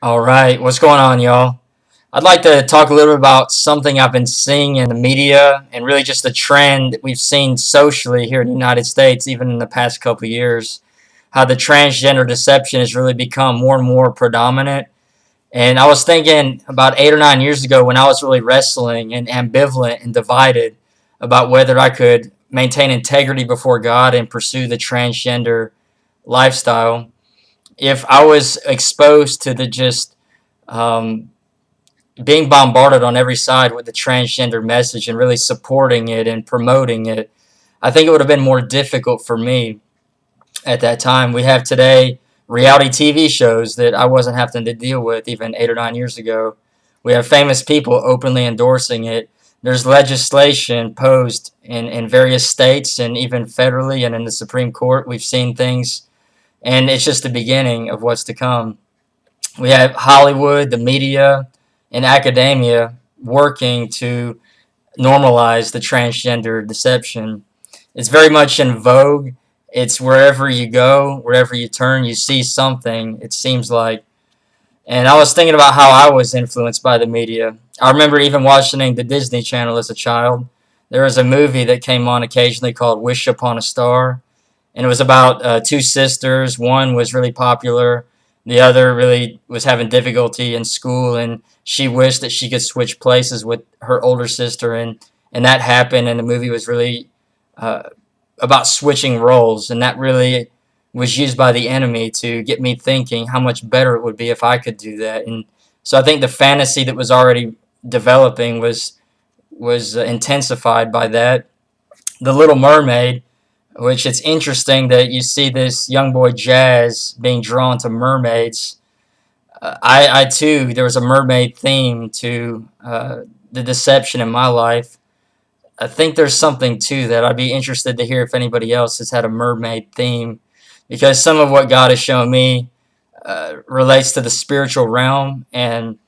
All right, what's going on, y'all? I'd like to talk a little bit about something I've been seeing in the media and really just a trend that we've seen socially here in the United States, even in the past couple of years. How the transgender deception has really become more and more predominant. And I was thinking about 8 or 9 years ago when I was really wrestling and ambivalent and divided about whether I could maintain integrity before God and pursue the transgender lifestyle. If I was exposed to the just um, being bombarded on every side with the transgender message and really supporting it and promoting it, I think it would have been more difficult for me at that time. We have today reality TV shows that I wasn't having to deal with even 8 or 9 years ago. We have famous people openly endorsing it. There's legislation posed in various states and even federally and in the Supreme Court. We've seen things, and it's just the beginning of what's to come. We have Hollywood, the media, and academia working to normalize the transgender deception. It's very much in vogue. It's wherever you go, wherever you turn, you see something, it seems like. And I was thinking about how I was influenced by the media. I remember even watching the Disney Channel as a child. There was a movie that came on occasionally called Wish Upon a Star, and it was about two sisters. One was really popular, the other really was having difficulty in school, and she wished that she could switch places with her older sister, and that happened. And the movie was really uh, about switching roles, and that really was used by the enemy to get me thinking how much better it would be if I could do that. And so I think the fantasy that was already developing was intensified by that. The Little Mermaid, which it's interesting that you see this young boy Jazz being drawn to mermaids. I too, there was a mermaid theme to the deception in my life. I think there's something to that. I'd be interested to hear if anybody else has had a mermaid theme, because some of what God has shown me relates to the spiritual realm, and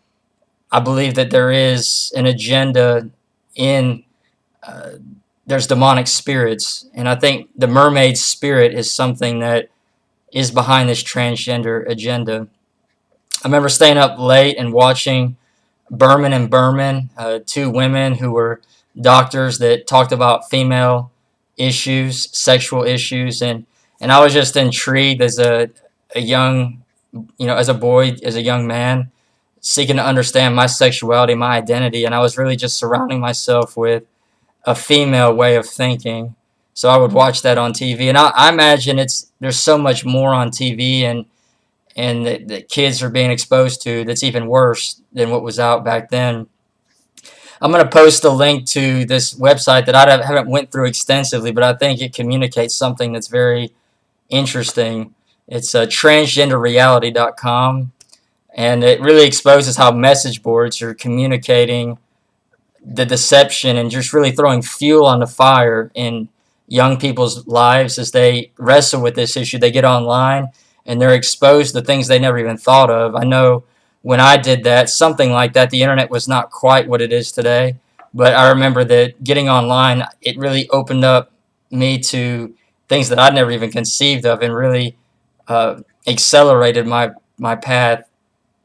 I believe that there is an agenda in uh, there's demonic spirits, and I think the mermaid spirit is something that is behind this transgender agenda. I remember staying up late and watching Berman and Berman, two women who were doctors that talked about female issues, sexual issues, and I was just intrigued as a young, as a boy, as a young man, seeking to understand my sexuality, my identity, and I was really just surrounding myself with a female way of thinking. So I would watch that on TV, and I imagine there's so much more on TV and that kids are being exposed to that's even worse than what was out back then. I'm going to post a link to this website that I haven't went through extensively, but I think it communicates something that's very interesting. It's transgenderreality.com, and it really exposes how message boards are communicating the deception and just really throwing fuel on the fire in young people's lives as they wrestle with this issue. They get online and they're exposed to things they never even thought of. I know when I did that, something like that, the internet was not quite what it is today. But I remember that getting online, it really opened up me to things that I'd never even conceived of, and really accelerated my path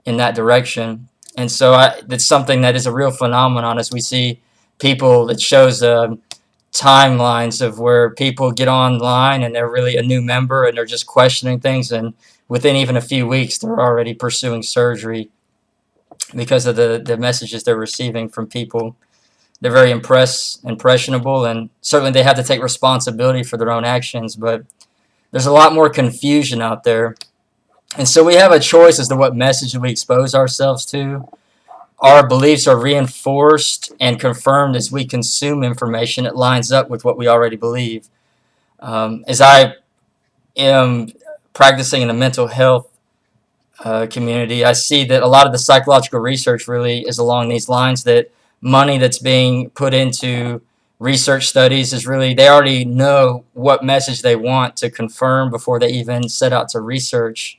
in that direction. And so that's something that is a real phenomenon as we see people that shows timelines of where people get online and they're really a new member and they're just questioning things, and within even a few weeks they're already pursuing surgery because of the messages they're receiving from people. They're very impressionable, and certainly they have to take responsibility for their own actions, but there's a lot more confusion out there. And so we have a choice as to what message we expose ourselves to. Our beliefs are reinforced and confirmed as we consume information that lines up with what we already believe. As I am practicing in the mental health community, I see that a lot of the psychological research really is along these lines, that money that's being put into research studies is really, they already know what message they want to confirm before they even set out to research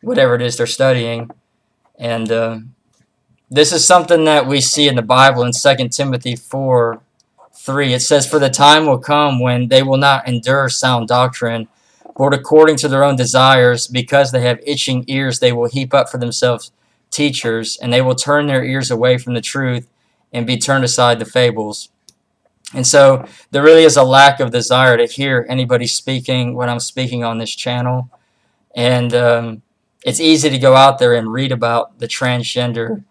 whatever it is they're studying. And this is something that we see in the Bible in 2 Timothy 4:3. It says, "For the time will come when they will not endure sound doctrine, but according to their own desires, because they have itching ears, they will heap up for themselves teachers, and they will turn their ears away from the truth and be turned aside to fables. And so there really is a lack of desire to hear anybody speaking when I'm speaking on this channel. And it's easy to go out there and read about the transgender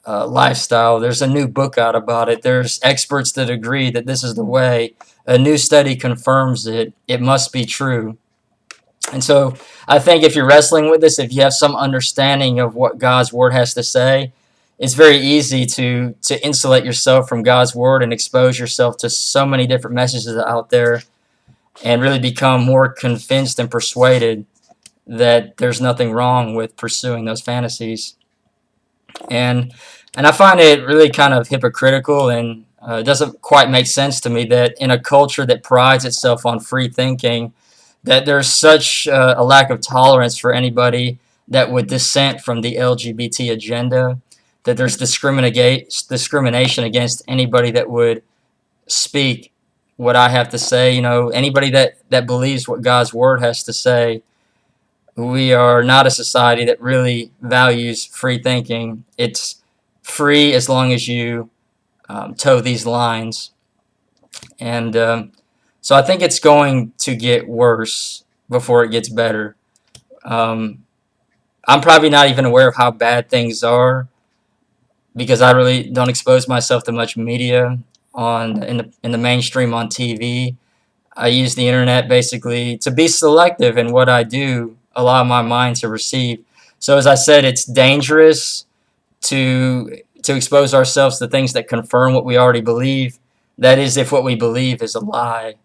lifestyle. There's a new book out about it. There's experts that agree that this is the way. A new study confirms it. It must be true. And so I think if you're wrestling with this, if you have some understanding of what God's word has to say, it's very easy to insulate yourself from God's word and expose yourself to so many different messages out there and really become more convinced and persuaded that there's nothing wrong with pursuing those fantasies. And I find it really kind of hypocritical, and it doesn't quite make sense to me that in a culture that prides itself on free thinking, that there's such a lack of tolerance for anybody that would dissent from the LGBT agenda, that there's discrimination against anybody that would speak what I have to say. You know, anybody that believes what God's word has to say. We are not a society that really values free thinking. It's free as long as you toe these lines. And so I think it's going to get worse before it gets better. I'm probably not even aware of how bad things are because I really don't expose myself to much media in the mainstream on TV. I use the internet basically to be selective in what I do, allow my mind to receive. So as I said, it's dangerous to expose ourselves to things that confirm what we already believe. That is, if what we believe is a lie.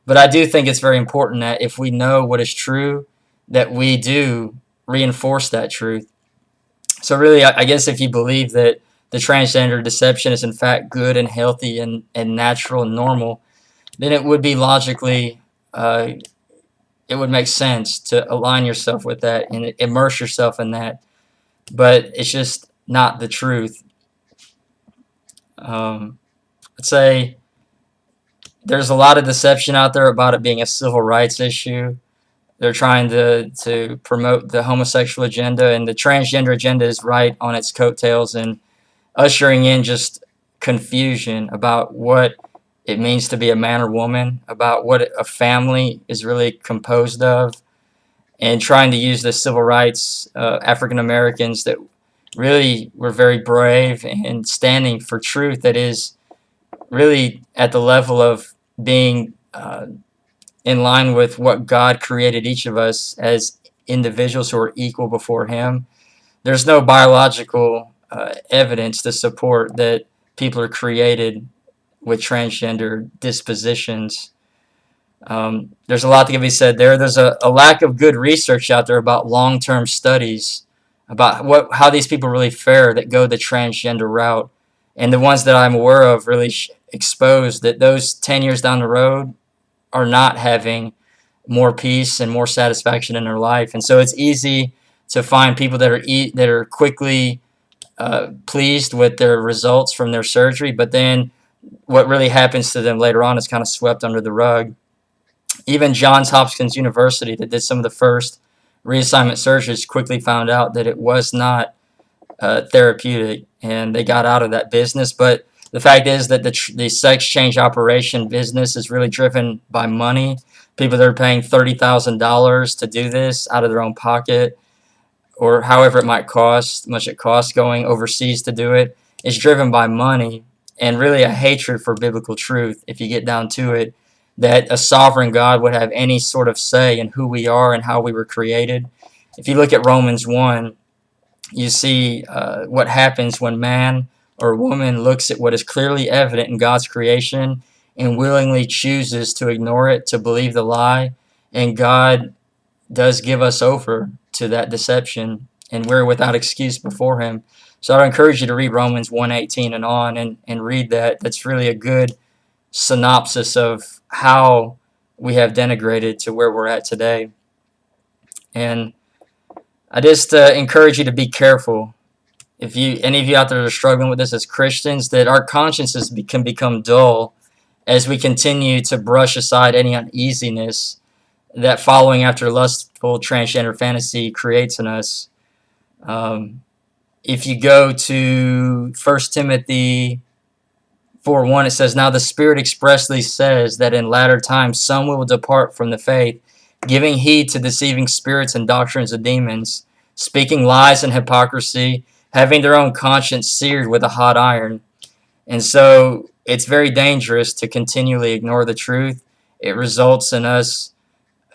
But I do think it's very important that if we know what is true, that we do reinforce that truth. So really, I guess if you believe that the transgender deception is in fact good and healthy and natural and normal, then it would be logically, it would make sense to align yourself with that and immerse yourself in that. But it's just not the truth. I'd say there's a lot of deception out there about it being a civil rights issue. They're trying to promote the homosexual agenda, and the transgender agenda is right on its coattails and ushering in just confusion about what it means to be a man or woman, about what a family is really composed of, and trying to use the civil rights African Americans that really were very brave and standing for truth that is really at the level of being in line with what God created each of us as individuals who are equal before Him. There's no biological evidence to support that people are created with transgender dispositions. There's a lot that can be said there. There's a lack of good research out there about long-term studies about how these people really fare that go the transgender route. And the ones that I'm aware of really expose that those 10 years down the road are not having more peace and more satisfaction in their life. And so it's easy to find people that are quickly pleased with their results from their surgery, but then what really happens to them later on is kind of swept under the rug. Even Johns Hopkins University, that did some of the first reassignment surgeries, quickly found out that it was not therapeutic, and they got out of that business. But the fact is that the sex change operation business is really driven by money. People that are paying $30,000 to do this out of their own pocket, or however it might cost, much it costs going overseas to do it, is driven by money and really a hatred for biblical truth, if you get down to it, that a sovereign God would have any sort of say in who we are and how we were created. If you look at Romans 1, you see what happens when man or woman looks at what is clearly evident in God's creation and willingly chooses to ignore it, to believe the lie, and God does give us over to that deception, and we're without excuse before Him. So I'd encourage you to read Romans 1:18 and on, and read that. That's really a good synopsis of how we have denigrated to where we're at today. And I just encourage you to be careful. If any of you out there are struggling with this as Christians, that our consciences can become dull as we continue to brush aside any uneasiness that following after lustful transgender fantasy creates in us. if you go to 1 Timothy 4:1, it says, "Now the Spirit expressly says that in latter times some will depart from the faith, giving heed to deceiving spirits and doctrines of demons, speaking lies and hypocrisy, having their own conscience seared with a hot iron." And so it's very dangerous to continually ignore the truth. It results in us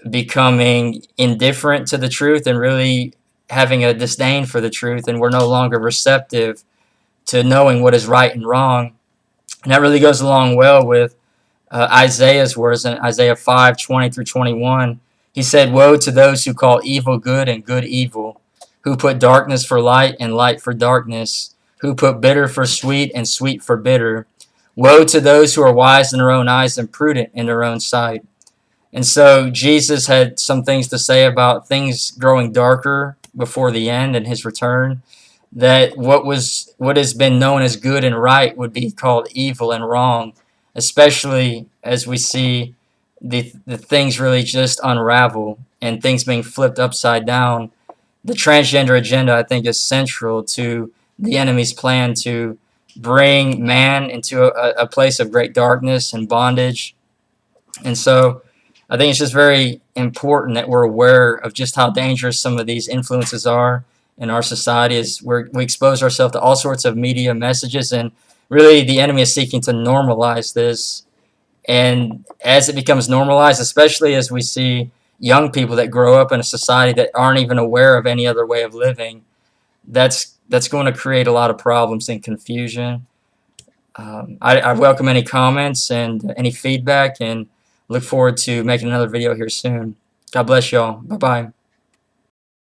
becoming indifferent to the truth and really having a disdain for the truth, and we're no longer receptive to knowing what is right and wrong. And that really goes along well with Isaiah's words in Isaiah 5:20-21. He said, "Woe to those who call evil good and good evil, who put darkness for light and light for darkness, who put bitter for sweet and sweet for bitter. Woe to those who are wise in their own eyes and prudent in their own sight." And so Jesus had some things to say about things growing darker before the end and his return, that what has been known as good and right would be called evil and wrong, especially as we see the things really just unravel and things being flipped upside down. The transgender agenda, I think, is central to the enemy's plan to bring man into a place of great darkness and bondage. And so I think it's just very important that we're aware of just how dangerous some of these influences are in our society as we expose ourselves to all sorts of media messages, and really the enemy is seeking to normalize this. And as it becomes normalized, especially as we see young people that grow up in a society that aren't even aware of any other way of living, that's going to create a lot of problems and confusion. I welcome any comments and any feedback, and look forward to making another video here soon. God bless y'all. Bye-bye.